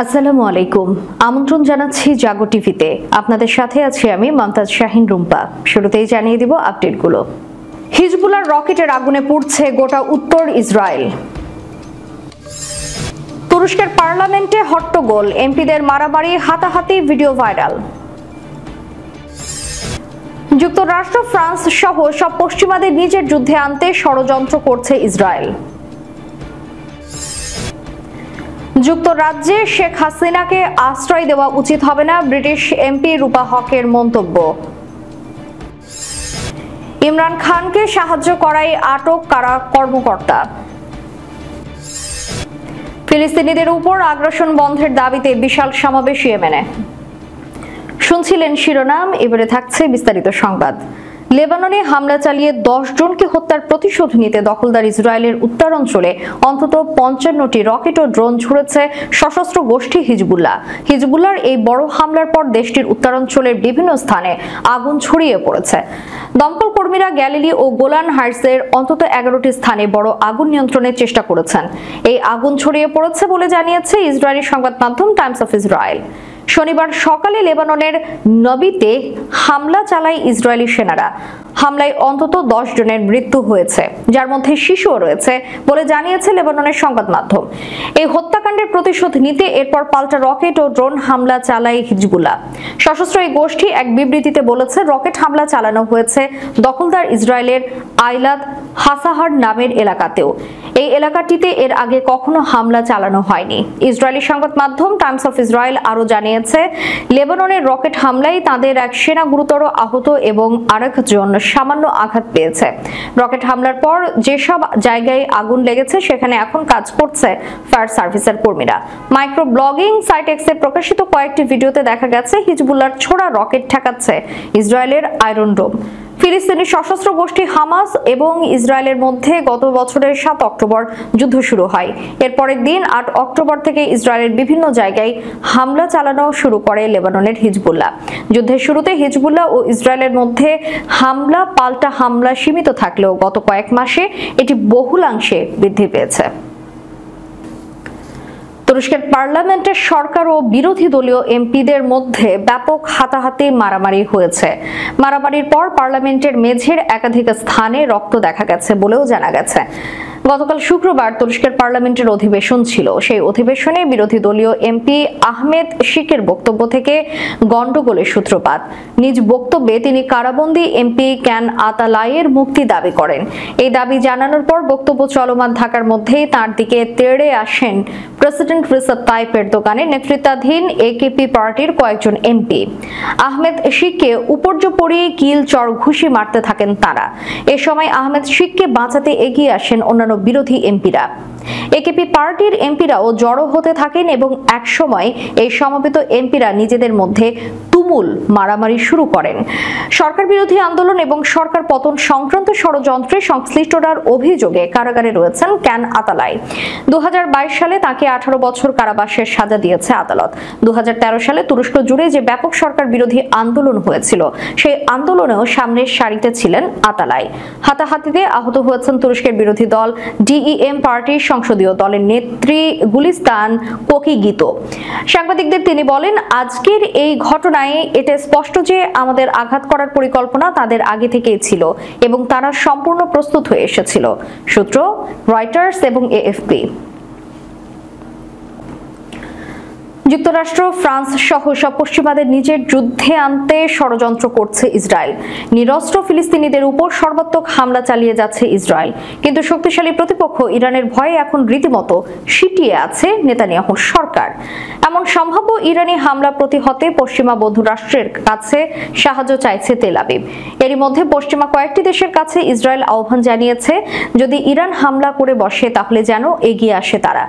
আসসালামু আলাইকুম। আমন্ত্রণ জানাচ্ছি জাগো টিভিতে। আপনাদের সাথে আছি আমি মমতাজ শাহিন রুম্পা। শুরুতেই জানিয়ে দিব আপডেটগুলো। হিজবুল্লাহর রকেটের আগুনে পুড়ছে গোটা উত্তর ইসরায়েল। তুরস্কের পার্লামেন্টে হট্টগোল, এমপিদের মারামারি, হাতাহাতি ভিডিও ভাইরাল। যুক্তরাষ্ট্র, ফ্রান্স সহ সব পশ্চিমাদের নিজের যুদ্ধে আনতে ষড়যন্ত্র করছে ইসরায়েল। যুক্তরাজ্যে শেখ হাসিনাকে আশ্রয় দেওয়া উচিত হবে না, ব্রিটিশ এমপি রূপা হকের মন্তব্য। ইমরান খানকে সাহায্য করায় আটক কারা কর্মকর্তা। ফিলিস্তিনিদের উপর আগ্রাসন বন্ধের দাবিতে বিশাল সমাবেশ ইয়েমেনে। শুনছিলেন শিরোনাম, এবারে থাকছে বিস্তারিত সংবাদ। লেবাননে হামলা চালিয়ে 10 জনকে হত্যার প্রতিশোধ নিতে দখলদার ইসরায়েলের উত্তরাঞ্চলে অন্তত 55টি রকেট ও ড্রোন ছুড়েছে সশস্ত্র গোষ্ঠী হিজবুল্লাহ। হিজবুল্লাহর এই বড় হামলার পর দেশটির উত্তরাঞ্চলের বিভিন্ন স্থানে আগুন ছড়িয়ে পড়েছে। দমকল কর্মীরা গ্যালিলি ও গোলান হাইটসের অন্তত 11টি স্থানে বড় আগুন নিয়ন্ত্রণের চেষ্টা করেছেন। এই আগুন ছড়িয়ে পড়েছে বলে জানিয়েছে ইসরায়েলি সংবাদ মাধ্যম টাইমস অফ ইসরায়েল। শনিবার সকালে লেবাননের নবিতে হামলা চালায় ইসরায়েলি সেনারা। হামলায় অন্তত 10 জনের মৃত্যু হয়েছে, যার মধ্যে শিশুও রয়েছে বলে জানিয়েছে লেবাননের সংবাদ মাধ্যম। এই হত্যাকাণ্ডের প্রতিশোধ নিতে এরপর পাল্টা রকেট ও ড্রোন হামলা চালায় হিজবুল্লাহ। সশস্ত্র এই গোষ্ঠী এক বিবৃতিতে বলেছে, রকেট হামলা চালানো হয়েছে দখলদার ইসরায়েলের আইলাত হাসাহার নামের এলাকাতেও। এই এলাকাটিতে এর আগে কখনো হামলা চালানো হয়নি। ইসরায়েলি সংবাদ মাধ্যম টাইমস অফ ইসরায়েল আরো জানিয়েছে, লেবাননের রকেট হামলায় তাদের এক সেনা গুরুতর আহত এবং আরেকজন সামান্য আঘাত পেয়েছে। রকেট হামলার পর যেসব জায়গায় আগুন লেগেছে সেখানে এখন কাজ করছে ফায়ার সার্ভিসের কর্মীরা। মাইক্রো ব্লগিং সাইট এক্সে প্রকাশিত কয়েকটি ভিডিওতে দেখা গেছে হিজবুল্লাহর ছোড়া রকেট ঠেকাচ্ছে ইসরায়েলের আয়রন ডোম। ফিলিস্তিনি সশস্ত্র গোষ্ঠী হামাস এবং ইসরায়েলের মধ্যে গত বছরের 7 অক্টোবর যুদ্ধ শুরু হয়। এর পরের দিন 8 অক্টোবর থেকে ইসরায়েলের বিভিন্ন জায়গায় হামলা চালানো শুরু করে লেবাননের হিজবুল্লাহ। যুদ্ধের শুরুতে হিজবুল্লাহ ও ইসরায়েলের মধ্যে হামলা পাল্টা হামলা সীমিত থাকলেও গত কয়েক মাসে এটি বহুলাংশে বৃদ্ধি পেয়েছে। তুরস্কের পার্লামেন্টের সরকার ও বিরোধী দলীয় এমপিদের মধ্যে ব্যাপক হাতাহাতি মারামারি হয়েছে। মারামারির পর পার্লামেন্টের মেঝের একাধিক স্থানে রক্ত দেখা গেছে বলেও জানা গেছে। গতকাল শুক্রবার তুরস্কের পার্লামেন্টের অধিবেশন ছিল। সেই অধিবেশনে বিরোধী দলীয় এমপি আহমেদ শিকের বক্তব্য থেকে গন্ডগোলের সূত্রপাত। নিজ বক্তব্যে তিনি কারাবন্দী এমপি ক্যান আতালাইয়ের মুক্তি দাবি করেন। এই দাবি জানানোর পর বক্তব্য চলমান থাকার মধ্যেই তার দিকে তেড়ে আসেন প্রেসিডেন্ট রিসেপ তাইপ এরদোগানের নেতৃত্বাধীন একেপি পার্টির কয়েকজন এমপি। আহমেদ শিককে উপর্যুপরি কিল চর ঘুষি মারতে থাকেন তারা। এ সময় আহমেদ শিককে বাঁচাতে এগিয়ে আসেন অন্যান্য বিরোধী এমপিরা। একেপি পার্টির এমপিরাও জড়ো হতে থাকেন এবং একসময় এই সমবেত এমপিরা নিজেদের মধ্যে তুমুল মারামারি শুরু করেন। সরকার বিরোধী আন্দোলন এবং সরকার পতন সংক্রান্ত ষড়যন্ত্রে সংশ্লিষ্টতার অভিযোগে কারাগারে রয়েছেন ক্যান আতালাই। 2022 সালে তাকে 18 বছর কারাবাসের সাজা দিয়েছে আদালত। 2013 সালে তুরস্ক জুড়ে যে ব্যাপক সরকার বিরোধী আন্দোলন হয়েছিল, সেই আন্দোলনেও সামনের সারিতে ছিলেন আতালাই। হাতাহাতিতে আহত হয়েছেন তুরস্কের বিরোধী দল ডিইএম পার্টির সংসদীয় দলের নেত্রী গুলিস্তান কোকিগিতো। সাংবাদিকদের তিনি বলেন, আজকের এই ঘটনায় এটা স্পষ্ট যে আমাদের আঘাত করার পরিকল্পনা তাদের আগে থেকেই ছিল এবং তারা সম্পূর্ণ প্রস্তুত হয়ে এসেছিল। সূত্র রয়টার্স এবং এএফপি। যুক্তরাষ্ট্র, ফ্রান্স সহ সব পশ্চিমাদের নিজের যুদ্ধে আনতে ষড়যন্ত্র করছে ইসরায়েল। নিরস্ত্র ফিলিস্তিনিদের উপর সর্বাত্মক হামলা চালিয়ে যাচ্ছে ইসরায়েল। কিন্তু শক্তিশালী প্রতিপক্ষ ইরানের ভয়ে এখন রীতিমতো সিটিয়ে আছে নেতানিয়াহুর সরকার। এমন সম্ভাব্য ইরানি হামলা প্রতিহতে পশ্চিমা বন্ধু রাষ্ট্রের কাছে সাহায্য চাইছে তেল আবিব। এরই মধ্যে পশ্চিমা কয়েকটি দেশের কাছে ইসরায়েল আহ্বান জানিয়েছে, যদি ইরান হামলা করে বসে তাহলে যেন এগিয়ে আসে তারা।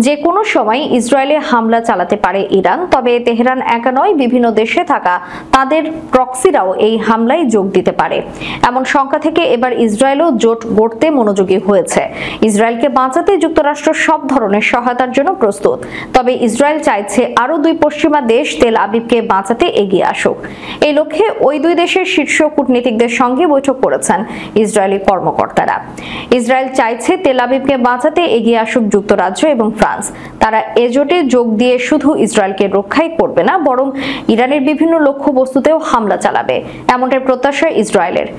যে কোনো সময় ইসরায়েলে হামলা চালাতে পারে ইরান, তবে তেহরান একা নয়, বিভিন্ন দেশে থাকা তাদের প্রক্সিরাও এই হামলায় যোগ দিতে পারে। এমন শঙ্কা থেকে এবার ইসরায়েলও জোট গড়তে মনোযোগী হয়েছে। ইসরায়েলকে বাঁচাতে যুক্তরাষ্ট্র সব ধরনের সহায়তার জন্য প্রস্তুত, তবে ইসরায়েল চাইছে আরো 2 পশ্চিমা দেশ তেল আবিবকে বাঁচাতে এগিয়ে আসুক। এই লক্ষ্যে ওই 2 দেশের শীর্ষ কূটনীতিকদের সঙ্গে বৈঠক করেছেন ইসরায়েলি কর্মকর্তারা। ইসরায়েল চাইছে তেল আবিবকে বাঁচাতে এগিয়ে আসুক যুক্তরাজ্য এবং ফ্রান্স। তারা এ জোটে যোগ দিয়ে শুধু ইসরায়েলকে রক্ষাই করবে না, বরং ইরানের বিভিন্ন লক্ষ্যবস্তুতেও হামলা চালাবে, এমনটাই প্রত্যাশা ইসরায়েলের।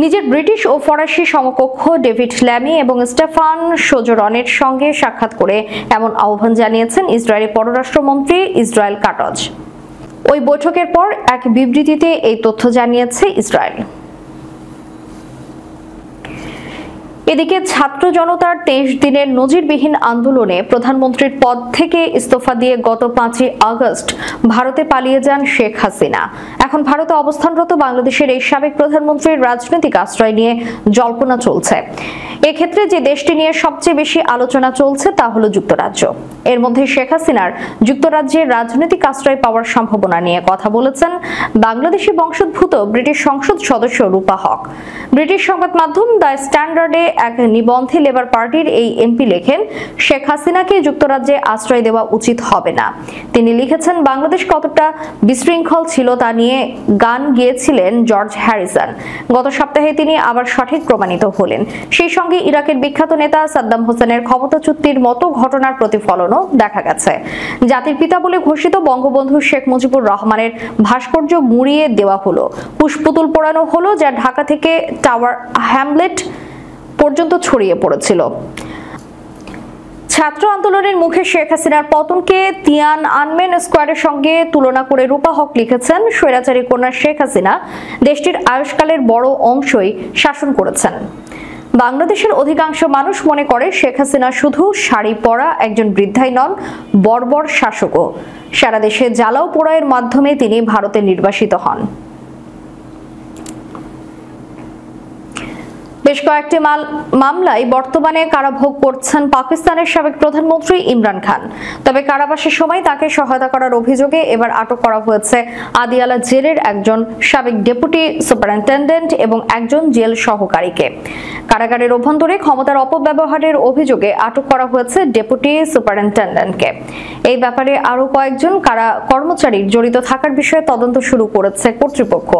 নিজের ব্রিটিশ ও ফরাসি সমকক্ষ ডেভিড ল্যামি এবং স্টেফান সোজরনের সঙ্গে সাক্ষাৎ করে এমন আহ্বান জানিয়েছেন ইসরায়েলি পররাষ্ট্রমন্ত্রী ইসরায়েল কাটজ। ওই বৈঠকের পর এক বিবৃতিতে এই তথ্য জানিয়েছে ইসরায়েল। এদিকে ছাত্র জনতার 23 দিনের নজিরবিহীন আন্দোলনে প্রধানমন্ত্রীর পদ থেকে ইস্তফা দিয়ে গত 5ই আগস্ট ভারতে পালিয়ে যান শেখ হাসিনা। এখন ভারতে অবস্থানরত বাংলাদেশের এই সাবেক প্রধানমন্ত্রীর রাজনৈতিক আশ্রয় নিয়ে জল্পনা চলছে। এক্ষেত্রে যে দেশটি নিয়ে সবচেয়ে বেশি আলোচনা চলছে তা হলো যুক্তরাজ্য। এর মধ্যে শেখ হাসিনার যুক্তরাজ্যের রাজনৈতিক আশ্রয় পাওয়ার সম্ভাবনা নিয়ে কথা বলেছেন বাংলাদেশি বংশোদ্ভূত ব্রিটিশ সংসদ সদস্য রূপা হক। ব্রিটিশ সংবাদ মাধ্যম দ্য স্ট্যান্ডার্ডে এক নিবন্ধে লেবার পার্টির এই এমপি লেখেন, শেখ হাসিনাকে যুক্তরাজ্যে আশ্রয় দেওয়া উচিত হবে না। তিনি লিখেছেন, বাংলাদেশ কতটা বিশৃঙ্খল ছিল তা নিয়ে গান গেয়েছিলেন জর্জ হ্যারিসন। গত সপ্তাহে তিনি আবার সঠিক প্রমাণিত হলেন। সেই সঙ্গে ইরাকের বিখ্যাত নেতা সাদ্দাম হোসেনের ক্ষমতাচ্যুতির মতো ঘটনার প্রতিফলনও দেখা গেছে। জাতির পিতা বলে ঘোষিত বঙ্গবন্ধু শেখ মুজিবুর রহমানের ভাস্কর্য মুড়িয়ে দেওয়া হলো, পুষ্পতুল পোড়ানো হলো, যা ঢাকা থেকে টাওয়ার হ্যামলেট পর্যন্ত ছড়িয়ে পড়েছিল। ছাত্র আন্দোলনের মুখে শেখ হাসিনার পতনকে তিয়ানআনমেন স্কোয়ারের সঙ্গে তুলনা করে রূপা হক লিখেছেন, স্বৈরাচারী কন্যা শেখ হাসিনা দেশটির আয়ুষ্কালের বড় অংশই শাসন করেছেন। বাংলাদেশের অধিকাংশ মানুষ মনে করে শেখ হাসিনা শুধু শাড়ি পরা একজন বৃদ্ধাই নন, বর্বর শাসকও। সারা দেশে জ্বালাও পোড়াইয়ের মাধ্যমে তিনি ভারতে নির্বাসিত হন। বেশ কয়েকটি মামলায় বর্তমানে কারাভোগ করছেন পাকিস্তানের সাবেক প্রধানমন্ত্রী ইমরান খান। তবে কারাবাসের সময় তাকে সহায়তা করার অভিযোগে এবার আটক করা হয়েছে আদিয়ালা জেলের একজন সাবেক ডেপুটি সুপারিনটেন্ডেন্ট এবং একজন জেল সহকারীকে। কারাগারের অভ্যন্তরে ক্ষমতার অপব্যবহারের অভিযোগে আটক করা হয়েছে ডেপুটি সুপারিনটেন্ডেন্টকে। এই ব্যাপারে আরো কয়েকজন কারা কর্মচারীর জড়িত থাকার বিষয়ে তদন্ত শুরু করেছে কর্তৃপক্ষ।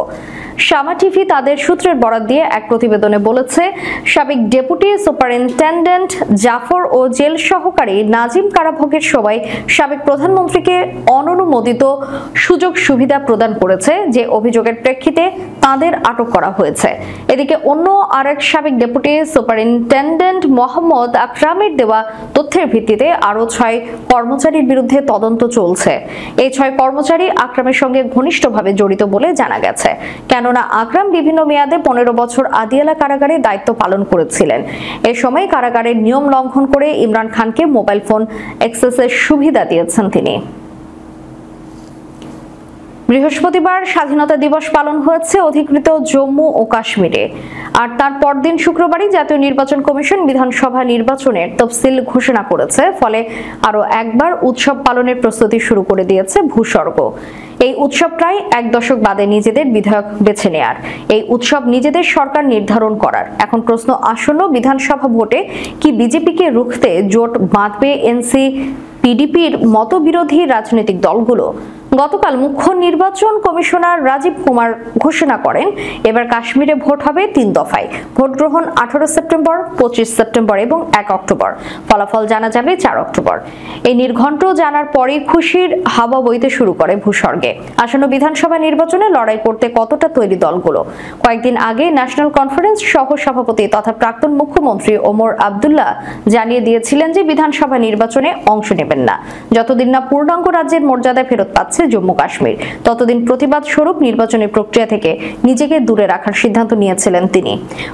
শামা টিভি তাদের সূত্রের বরাত দিয়ে এক প্রতিবেদনে বলেছে, সাবেক ডেপুটি সুপারিনটেন্ডেন্ট জাফর ও জেল সহকারী নাজিম কারাভোগের সময় সাবেক প্রধানমন্ত্রীকে অননুমোদিত সুযোগ সুবিধা প্রদান করেছে, যে অভিযোগের প্রেক্ষিতে তাদের আটক করা হয়েছে। এদিকে অন্য আরেক সাবেক ডেপুটি সুপারিনটেন্ডেন্ট মোহাম্মদ আকরামের দেওয়া তথ্যের ভিত্তিতে আরো 6 কর্মচারীর বিরুদ্ধে তদন্ত চলছে। এই 6 কর্মচারী আকরামের সঙ্গে ঘনিষ্ঠভাবে জড়িত বলে জানা গেছে, কেননা আকরাম বিভিন্ন মেয়াদে 15 বছর আদিয়ালা কারাগারে দায়িত্ব পালন করেছিলেন। এ সময় কারাগারের নিয়ম লঙ্ঘন করে ইমরান খানকে মোবাইল ফোন অ্যাক্সেসের সুবিধা দিয়েছেন তিনি। বৃহস্পতিবার স্বাধীনতা দিবস পালন হয়েছে অধিকৃত জম্মু ও কাশ্মীরে। আর তার পরদিন শুক্রবারই জাতীয় নির্বাচন কমিশন বিধানসভা নির্বাচনের তফসিল ঘোষণা করেছে। ফলে আরো একবার উৎসব পালনের প্রস্তুতি শুরু করে দিয়েছে ভূস্বর্গ। এই উৎসব প্রায় 1 দশক বাদে নিজেদের বিধায়ক বেছে নেয়ার, এই উৎসব নিজেদের সরকার নির্ধারণ করার। এখন প্রশ্ন আসন্ন বিধানসভা ভোটে কি বিজেপিকে রুখতে জোট বাঁধবে এনসি-পিডিপির মতবিরোধী রাজনৈতিক দলগুলো? গতকাল মুখ্য নির্বাচন কমিশনার রাজীব কুমার ঘোষণা করেন, এবার কাশ্মীরে ভোট হবে 3 দফায়। ভোট গ্রহণ 18 সেপ্টেম্বর, 25 সেপ্টেম্বর এবং 1 অক্টোবর। ফলাফল জানা যাবে 4 অক্টোবর। এই নির্ঘণ্ট জানার পরেই খুশির হাওয়া বইতে শুরু করে ভূস্বর্গে। আসন্ন বিধানসভা নির্বাচনে লড়াই করতে কতটা তৈরি দলগুলো? কয়েকদিন আগে ন্যাশনাল কনফারেন্স সহ সভাপতি তথা প্রাক্তন মুখ্যমন্ত্রী ওমর আব্দুল্লাহ জানিয়ে দিয়েছিলেন যে বিধানসভা নির্বাচনে অংশ নেবেন না যতদিন না পূর্ণাঙ্গ রাজ্যের মর্যাদা ফেরত পাচ্ছে জম্মু কাশ্মীর। ততদিন প্রতিবাদ স্বরূপ নির্বাচনী প্রক্রিয়া থেকে নিজেকে দূরে রাখার সিদ্ধান্ত নিয়েছিলেন তিনি।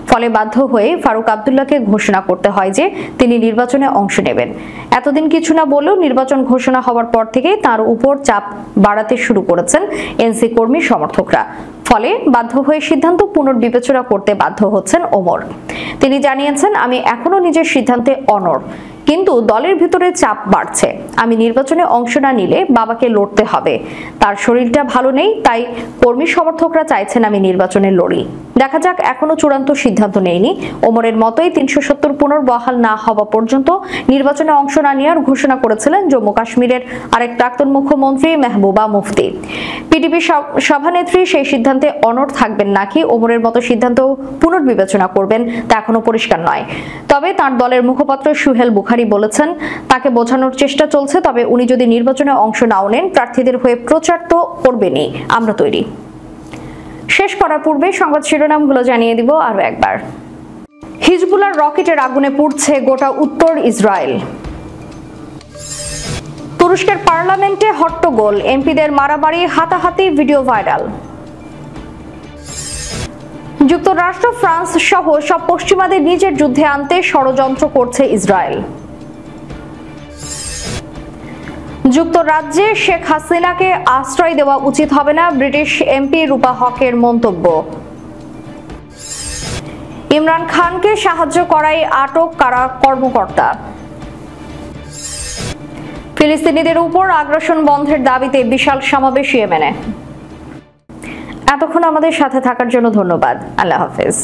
ফলে বাধ্য হয়ে ফারুক আব্দুল্লাহকে ঘোষণা করতে হয় যে তিনি নির্বাচনে অংশ নেবেন। এতদিন কিছু না বললেও নির্বাচন ঘোষণা হওয়ার পর থেকেই তার উপর চাপ বাড়াতে শুরু করেছেন এনসি কর্মী সমর্থকরা। ফলে বাধ্য হয়ে সিদ্ধান্ত পুনর্বিবেচনা করতে বাধ্য হচ্ছেন ওমর। তিনি জানিয়েছেন, আমি এখনো নিজের সিদ্ধান্তে অনড়, কিন্তু দলের ভিতরে চাপ বাড়ছে। আমি নির্বাচনে অংশ না নিলে বাবাকে লড়তে হবে। তার শরীরটা ভালো নেই, তাই কর্মী সমর্থকরা চাইছেন আমি নির্বাচনে লড়ি। দেখা যাক, এখনো চূড়ান্ত সিদ্ধান্ত নেইনি। ওমরের মতোই 370 পুনর্বহাল না হওয়া পর্যন্ত নির্বাচনে অংশ না নেওয়ার ঘোষণা করেছিলেন জম্মু কাশ্মীরের আরেক প্রাক্তন মুখ্যমন্ত্রী মেহবুবা মুফতি। পিডিপি সভানেত্রী সেই সিদ্ধান্তে অনড় থাকবেন নাকি ওমরের মতো সিদ্ধান্ত পুনর্বিবেচনা করবেন তা এখনো পরিষ্কার নয়। তবে তার দলের মুখপাত্র সুহেল বুখারী বুখারী বলেছেন, তাকে বোঝানোর চেষ্টা চলছে, তবে উনি যদি নির্বাচনে অংশ নাও নেন, প্রার্থীদের হয়ে প্রচার তো করবেনই, আমরা তৈরি। শেষ করার পূর্বে সংবাদ শিরোনামগুলো জানিয়ে দিব আরো একবার। হিজবুল্লাহর রকেটের আগুনে পুড়ছে গোটা উত্তর ইসরায়েল। তুরস্কের পার্লামেন্টে হট্টগোল, এমপিদের মারামারি, হাতাহাতি ভিডিও ভাইরাল। যুক্তরাষ্ট্র, ফ্রান্স সহ সব পশ্চিমাদের নিজের যুদ্ধে আনতে ষড়যন্ত্র করছে ইসরায়েল। যুক্তরাজ্যে শেখ হাসিনাকে আশ্রয় দেওয়া উচিত হবে না, ব্রিটিশ এমপি রূপা হকের মন্তব্য। ইমরান খানকে সাহায্য করায় আটক কারা কর্মকর্তা। ফিলিস্তিনিদের উপর আগ্রাসন বন্ধের দাবিতে বিশাল সমাবেশ ইয়েমেনে। এতক্ষণ আমাদের সাথে থাকার জন্য ধন্যবাদ। আল্লাহ হাফেজ।